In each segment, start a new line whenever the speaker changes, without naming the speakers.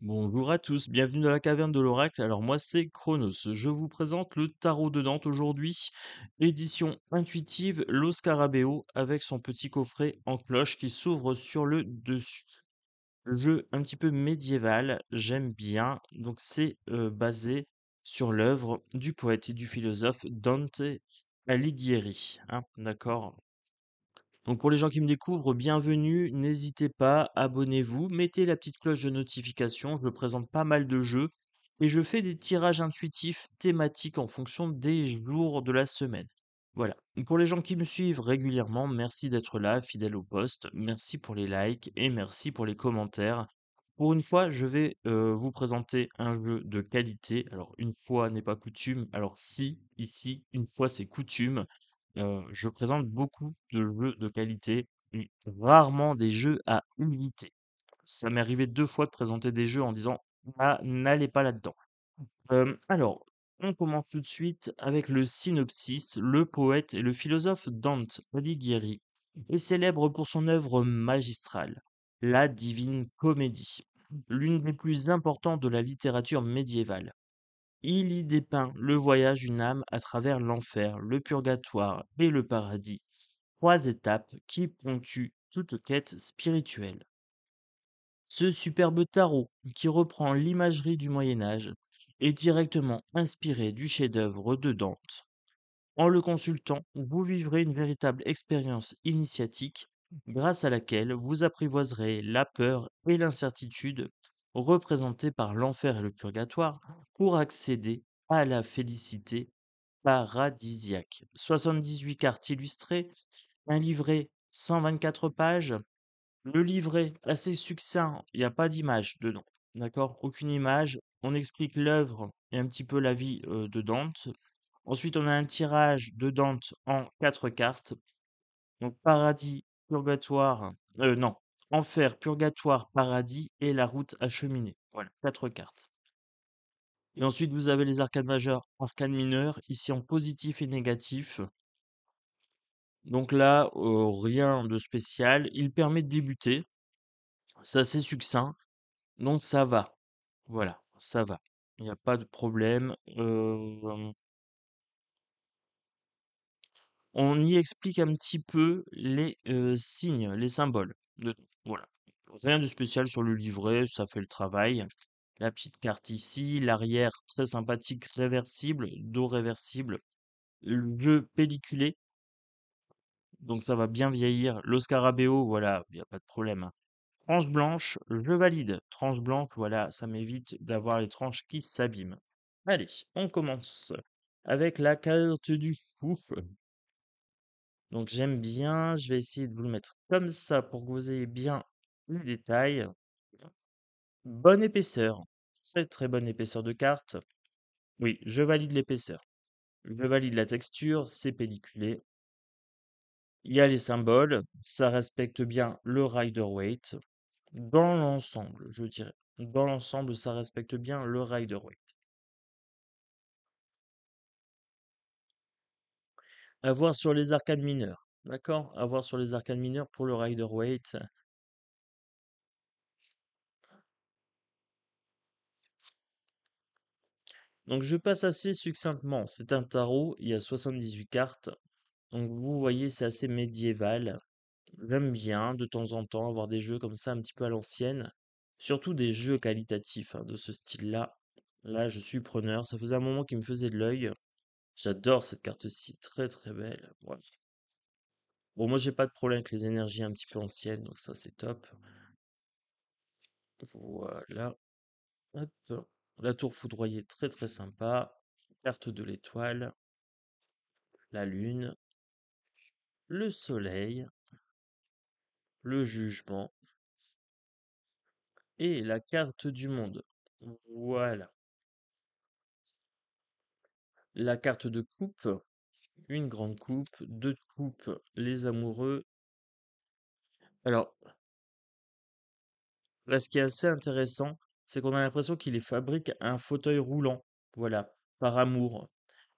Bonjour à tous, bienvenue dans la caverne de l'oracle. Alors moi c'est Chronos. Je vous présente le tarot de Dante aujourd'hui, édition intuitive Lo Scarabeo avec son petit coffret en cloche qui s'ouvre sur le dessus. Le jeu un petit peu médiéval, j'aime bien. Donc c'est basé sur l'œuvre du poète et du philosophe Dante Alighieri, hein, d'accord? Donc pour les gens qui me découvrent, bienvenue, n'hésitez pas, abonnez-vous, mettez la petite cloche de notification, je présente pas mal de jeux et je fais des tirages intuitifs thématiques en fonction des jours de la semaine. Voilà. Pour les gens qui me suivent régulièrement, merci d'être là, fidèle au poste, merci pour les likes et merci pour les commentaires. Pour une fois, je vais vous présenter un jeu de qualité. Alors, une fois n'est pas coutume. Alors, si, ici, une fois c'est coutume. Je présente beaucoup de jeux de qualité et rarement des jeux à unité. Ça m'est arrivé 2 fois de présenter des jeux en disant: «Ah, n'allez pas là-dedans». Alors, on commence tout de suite avec le synopsis. Le poète et le philosophe Dante Alighieri est célèbre pour son œuvre magistrale, la Divine Comédie, l'une des plus importantes de la littérature médiévale. Il y dépeint le voyage d'une âme à travers l'enfer, le purgatoire et le paradis, 3 étapes qui ponctuent toute quête spirituelle. Ce superbe tarot, qui reprend l'imagerie du Moyen Âge, est directement inspiré du chef-d'œuvre de Dante. En le consultant, vous vivrez une véritable expérience initiatique grâce à laquelle vous apprivoiserez la peur et l'incertitude représentées par l'enfer et le purgatoire pour accéder à la félicité paradisiaque. 78 cartes illustrées, un livret 124 pages, le livret assez succinct, il n'y a pas d'image dedans, d'accord? Aucune image. On explique l'œuvre et un petit peu la vie de Dante. Ensuite, on a un tirage de Dante en 4 cartes. Donc paradis, purgatoire, non, enfer, purgatoire, paradis et la route acheminée. Voilà, 4 cartes. Et ensuite, vous avez les arcanes majeures, arcanes mineures, ici en positif et négatif. Donc là, rien de spécial. Il permet de débuter. C'est assez succinct. Donc ça va. Voilà, ça va. Il n'y a pas de problème. On y explique un petit peu les signes, les symboles. Voilà. Rien de spécial sur le livret, ça fait le travail. La petite carte ici, l'arrière très sympathique, réversible, dos réversible, le jeu pelliculé, donc ça va bien vieillir. Le scarabéo, voilà, il n'y a pas de problème, hein. Tranche blanche, je valide. Tranche blanche, voilà, ça m'évite d'avoir les tranches qui s'abîment. Allez, on commence avec la carte du fou. Donc j'aime bien, je vais essayer de vous le mettre comme ça pour que vous ayez bien les détails. Bonne épaisseur, très très bonne épaisseur de carte. Oui, je valide l'épaisseur. Je valide la texture, c'est pelliculé. Il y a les symboles, ça respecte bien le rider weight. Dans l'ensemble, je dirais. Dans l'ensemble, ça respecte bien le rider weight. À voir sur les arcades mineures. D'accord? À voir sur les arcades mineures pour le rider weight. Donc je passe assez succinctement. C'est un tarot, il y a 78 cartes. Donc vous voyez, c'est assez médiéval. J'aime bien de temps en temps avoir des jeux comme ça un petit peu à l'ancienne. Surtout des jeux qualitatifs hein, de ce style-là. Là, je suis preneur. Ça faisait un moment qui me faisait de l'œil. J'adore cette carte-ci, très très belle. Ouais. Bon, moi j'ai pas de problème avec les énergies un petit peu anciennes, donc ça c'est top. Voilà. Hop. La tour foudroyée, très très sympa. Carte de l'étoile, la lune, le soleil, le jugement et la carte du monde. Voilà. La carte de coupe, une grande coupe, deux coupes, les amoureux. Alors, là, ce qui est assez intéressant, c'est qu'on a l'impression qu'il les fabrique un fauteuil roulant. Voilà, par amour.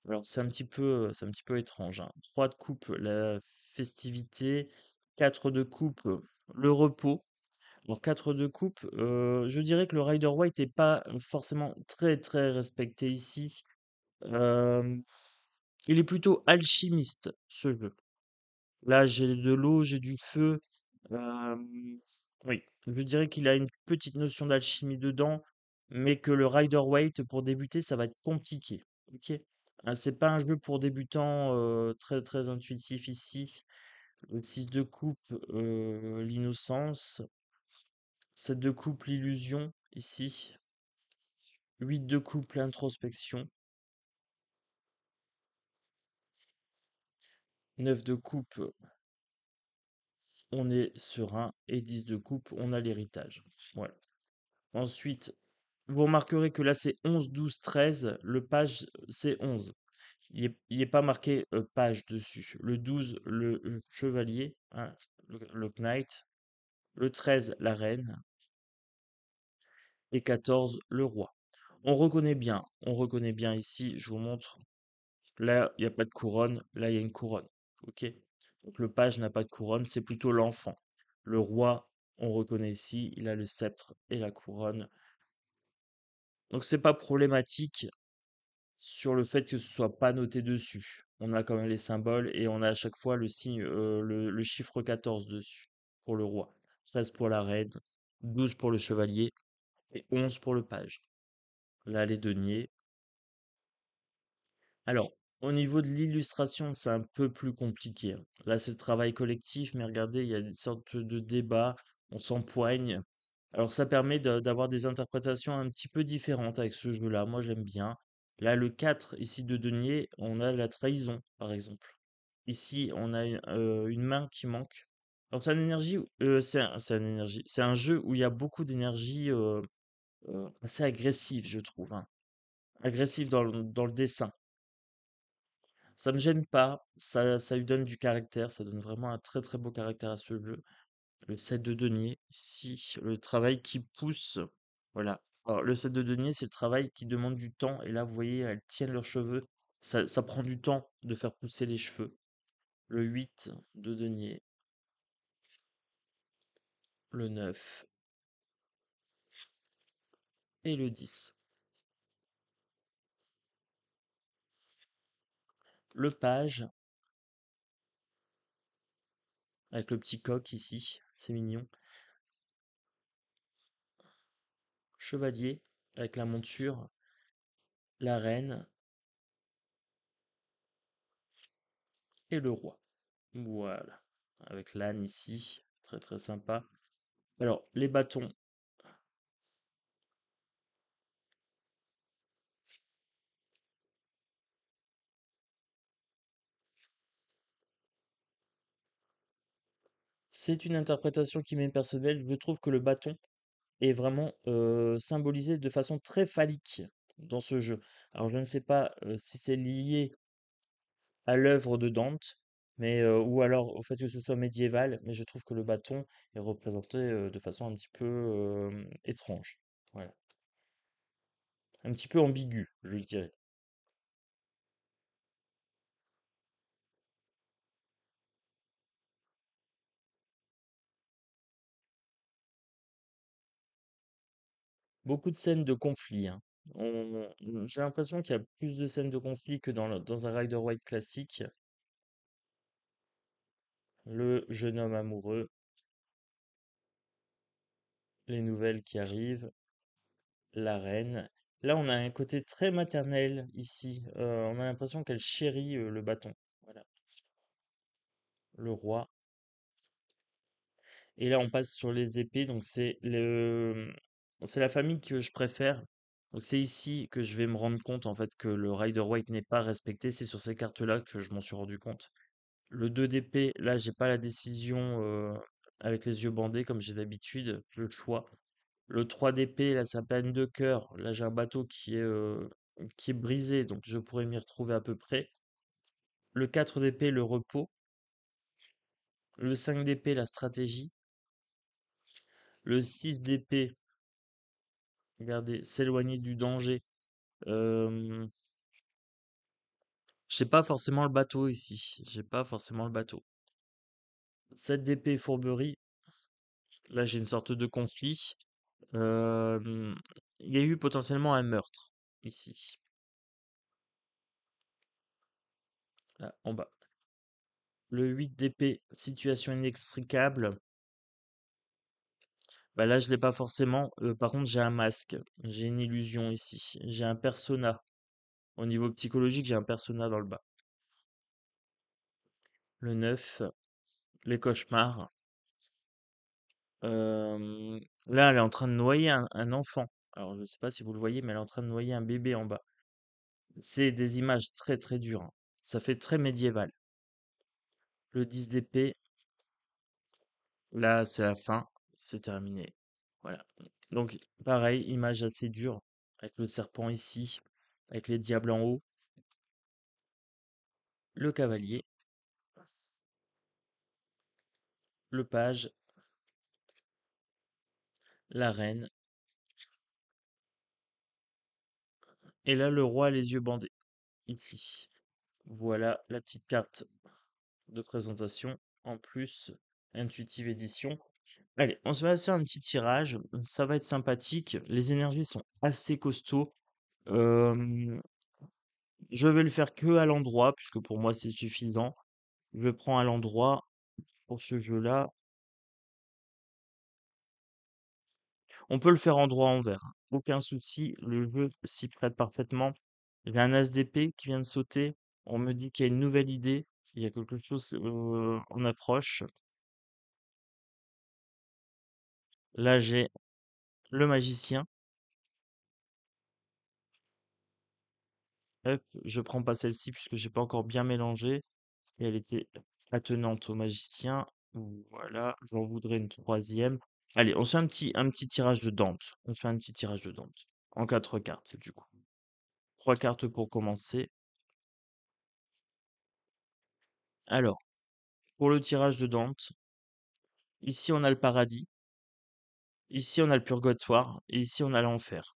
Alors, c'est un petit peu étrange, hein. 3 de coupe, la festivité. 4 de coupe, le repos. Alors 4 de coupe, je dirais que le Rider White est pas forcément très, très respecté ici. Hem, il est plutôt alchimiste, ce jeu. Là, j'ai de l'eau, j'ai du feu. Oui, je dirais qu'il a une petite notion d'alchimie dedans, mais que le Rider Waite, pour débuter, ça va être compliqué. Ok? C'est pas un jeu pour débutants très très intuitif ici. Le 6 de coupe, l'innocence. 7 de coupe, l'illusion ici. 8 de coupe, l'introspection. 9 de coupe, on est serein. Et 10 de coupe, on a l'héritage. Voilà. Ensuite, vous remarquerez que là, c'est 11, 12, 13. Le page, c'est 11. Il est pas marqué page dessus. Le 12, le chevalier, hein, le knight. Le 13, la reine. Et 14, le roi. On reconnaît bien ici, je vous montre. Là, il n'y a pas de couronne. Là, il y a une couronne. Ok? Donc le page n'a pas de couronne, c'est plutôt l'enfant. Le roi, on reconnaît ici, il a le sceptre et la couronne. Donc c'est pas problématique sur le fait que ce soit pas noté dessus. On a quand même les symboles et on a à chaque fois le signe, le chiffre 14 dessus pour le roi, 13 pour la reine, 12 pour le chevalier et 11 pour le page. Là, les deniers. Alors, au niveau de l'illustration, c'est un peu plus compliqué, hein. Là, c'est le travail collectif, mais regardez, il y a une sorte de débat, on s'empoigne. Alors, ça permet d'avoir des interprétations un petit peu différentes avec ce jeu-là. Moi, je l'aime bien. Là, le 4 ici de denier, on a la trahison, par exemple. Ici, on a une main qui manque. Alors, c'est une énergie, c'est une énergie, c'est un jeu où il y a beaucoup d'énergie assez agressive, je trouve, hein. Agressive dans le dessin. Ça me gêne pas, ça lui donne du caractère, ça donne vraiment un très très beau caractère à ce jeu. Le set de denier, ici, le travail qui pousse, voilà. Alors, le set de denier, c'est le travail qui demande du temps, et là, vous voyez, elles tiennent leurs cheveux. Ça prend du temps de faire pousser les cheveux. Le 8 de denier, le 9 et le 10. Le page, avec le petit coq ici, c'est mignon. Chevalier, avec la monture, la reine et le roi. Voilà, avec l'âne ici, très très sympa. Alors, les bâtons, c'est une interprétation qui m'est personnelle. Je trouve que le bâton est vraiment symbolisé de façon très phallique dans ce jeu. Alors, je ne sais pas si c'est lié à l'œuvre de Dante, mais ou alors au fait que ce soit médiéval, mais je trouve que le bâton est représenté de façon un petit peu étrange. Voilà. Un petit peu ambigu, je dirais. Beaucoup de scènes de conflit, hein. J'ai l'impression qu'il y a plus de scènes de conflit que dans un Rider White classique. Le jeune homme amoureux, les nouvelles qui arrivent, la reine. Là, on a un côté très maternel ici. On a l'impression qu'elle chérit le bâton. Voilà. Le roi. Et là, on passe sur les épées. Donc, c'est la famille que je préfère. Donc, c'est ici que je vais me rendre compte, en fait, que le Rider White n'est pas respecté. C'est sur ces cartes-là que je m'en suis rendu compte. Le 2 d'épée, là, j'ai pas la décision avec les yeux bandés comme j'ai d'habitude, le choix. Le 3 d'épée, là, ça peine de cœur. Là, j'ai un bateau qui est brisé, donc je pourrais m'y retrouver à peu près. Le 4 d'épée, le repos. Le 5 d'épée, la stratégie. Le 6 d'épée, regardez, s'éloigner du danger. Euh, j'ai pas forcément le bateau ici. J'ai pas forcément le bateau. 7 d'épée, fourberie. Là, j'ai une sorte de conflit. Hem, il y a eu potentiellement un meurtre ici, là, en bas. Le 8 d'épée, situation inextricable. Bah là, je l'ai pas forcément. Par contre, j'ai un masque. J'ai une illusion ici. J'ai un persona. Au niveau psychologique, j'ai un persona dans le bas. Le 9, les cauchemars. Là, elle est en train de noyer un enfant. Alors, je ne sais pas si vous le voyez, mais elle est en train de noyer un bébé en bas. C'est des images très très dures, hein. Ça fait très médiéval. Le 10 d'épée, là, c'est la fin. C'est terminé. Voilà. Donc, pareil, image assez dure. Avec le serpent ici. Avec les diables en haut. Le cavalier. Le page. La reine. Et là, le roi a les yeux bandés. Ici. Voilà la petite carte de présentation. En plus, Intuitive Édition. Allez, on se va faire un petit tirage. Ça va être sympathique. Les énergies sont assez costauds. Euh, je vais le faire que à l'endroit, puisque pour moi c'est suffisant. Je prends à l'endroit pour ce jeu-là. On peut le faire en droit envers, hein. Aucun souci, le jeu s'y prête parfaitement. J'ai un as d'épée qui vient de sauter. On me dit qu'il y a une nouvelle idée. Il y a quelque chose en approche. Là, j'ai le magicien. Hop, je prends pas celle-ci puisque j'ai pas encore bien mélangé. Et elle était attenante au magicien. Voilà, j'en voudrais une troisième. Allez, on se fait un petit tirage de Dante. On se fait un petit tirage de Dante. En quatre cartes, du coup. Trois cartes pour commencer. Alors, pour le tirage de Dante, ici on a le paradis, ici on a le purgatoire, et ici on a l'enfer.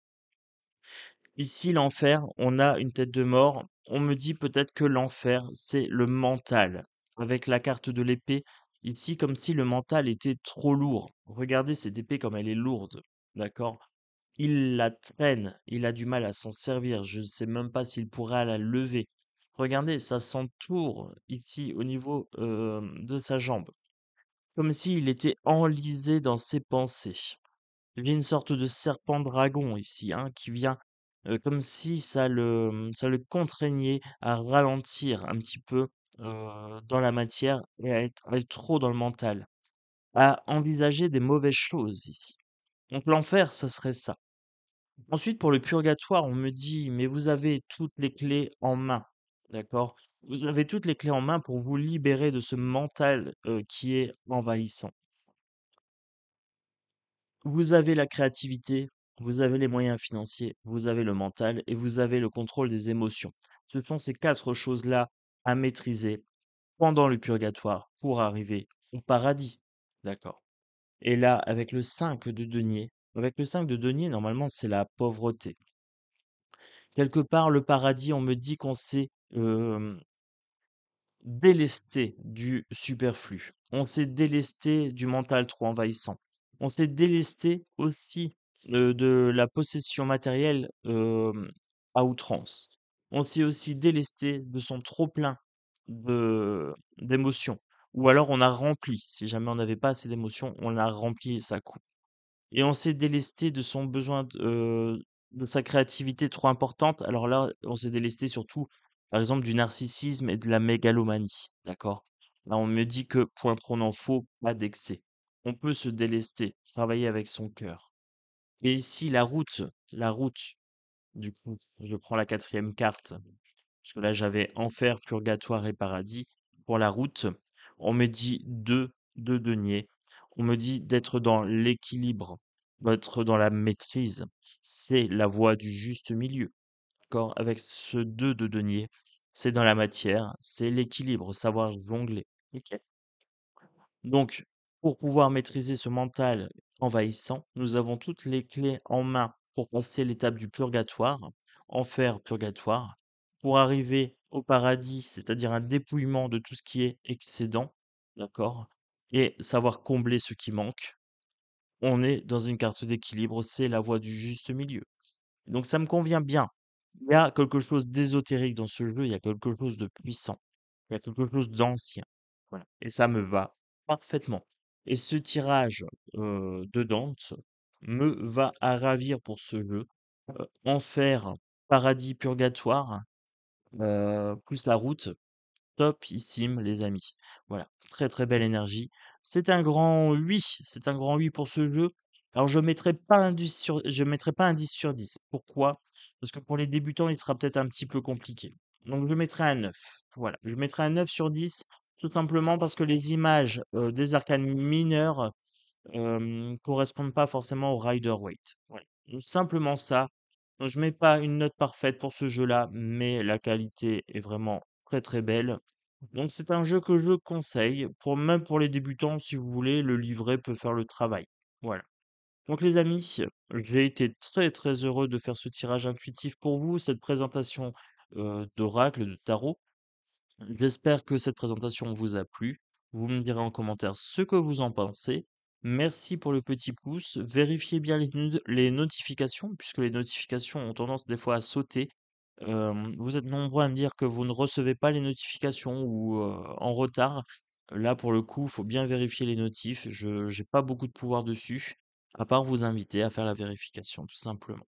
Ici, l'enfer, on a une tête de mort. On me dit peut-être que l'enfer, c'est le mental. Avec la carte de l'épée, ici, comme si le mental était trop lourd. Regardez cette épée comme elle est lourde. D'accord? Il la traîne, il a du mal à s'en servir. Je ne sais même pas s'il pourra la lever. Regardez, ça s'entoure ici au niveau de sa jambe. Comme s'il était enlisé dans ses pensées. Il y a une sorte de serpent dragon ici, hein, qui vient comme si ça le contraignait à ralentir un petit peu dans la matière et à être trop dans le mental, à envisager des mauvaises choses ici. Donc l'enfer, ça serait ça. Ensuite, pour le purgatoire, on me dit, mais vous avez toutes les clés en main, d'accord? Vous avez toutes les clés en main pour vous libérer de ce mental qui est envahissant. Vous avez la créativité, vous avez les moyens financiers, vous avez le mental et vous avez le contrôle des émotions. Ce sont ces quatre choses-là à maîtriser pendant le purgatoire pour arriver au paradis. D'accord. Et là, avec le 5 de denier, normalement, c'est la pauvreté. Quelque part, le paradis, on me dit qu'on s'est délesté du superflu. On s'est délesté du mental trop envahissant. On s'est délesté aussi de la possession matérielle à outrance. On s'est aussi délesté de son trop-plein d'émotions. Ou alors on a rempli. Si jamais on n'avait pas assez d'émotions, on a rempli et ça coupe. Et on s'est délesté de son besoin de sa créativité trop importante. Alors là, on s'est délesté surtout, par exemple, du narcissisme et de la mégalomanie. D'accord? Là, on me dit que point trop n'en faut, pas d'excès. On peut se délester, travailler avec son cœur. Et ici, la route, du coup, je prends la quatrième carte, parce que là, j'avais enfer, purgatoire et paradis. Pour la route, on me dit deux deniers. On me dit d'être dans l'équilibre, d'être dans la maîtrise. C'est la voie du juste milieu. D'accord? Avec ce deux de denier, c'est dans la matière, c'est l'équilibre, savoir jongler. Ok. Donc, pour pouvoir maîtriser ce mental envahissant, nous avons toutes les clés en main pour passer l'étape du purgatoire, enfer purgatoire, pour arriver au paradis, c'est-à-dire un dépouillement de tout ce qui est excédent, d'accord? Et savoir combler ce qui manque. on est dans une carte d'équilibre, c'est la voie du juste milieu. Donc ça me convient bien. Il y a quelque chose d'ésotérique dans ce jeu, il y a quelque chose de puissant, il y a quelque chose d'ancien. Voilà. Et ça me va parfaitement. Et ce tirage de Dante me va à ravir pour ce jeu. Enfer, paradis, purgatoire, plus la route. Topissime, les amis. Voilà, très très belle énergie. C'est un grand oui, c'est un grand oui pour ce jeu. Alors je mettrai pas un 10 sur 10. Pourquoi? Parce que pour les débutants, il sera peut-être un petit peu compliqué. Donc je mettrai un 9. Voilà, je mettrai un 9 sur 10, tout simplement parce que les images des arcanes mineurs correspondent pas forcément au Rider Waite. Voilà. Donc, simplement ça. Donc, je mets pas une note parfaite pour ce jeu-là, mais la qualité est vraiment très très belle. Donc c'est un jeu que je conseille, même pour les débutants, si vous voulez, le livret peut faire le travail. Voilà. Donc les amis, j'ai été très très heureux de faire ce tirage intuitif pour vous, cette présentation d'oracle, de tarot. J'espère que cette présentation vous a plu. Vous me direz en commentaire ce que vous en pensez. Merci pour le petit pouce. Vérifiez bien les notifications, puisque les notifications ont tendance des fois à sauter. Vous êtes nombreux à me dire que vous ne recevez pas les notifications ou en retard. Là, pour le coup, il faut bien vérifier les notifs. Je n'ai pas beaucoup de pouvoir dessus, à part vous inviter à faire la vérification, tout simplement.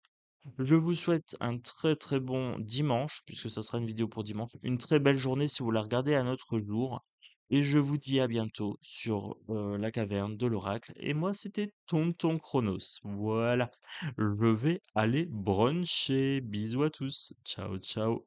Je vous souhaite un très très bon dimanche, puisque ça sera une vidéo pour dimanche. Une très belle journée si vous la regardez à notre jour. Et je vous dis à bientôt sur la caverne de l'oracle. Et moi, c'était Tonton Chronos. Voilà. Je vais aller bruncher. Bisous à tous. Ciao, ciao.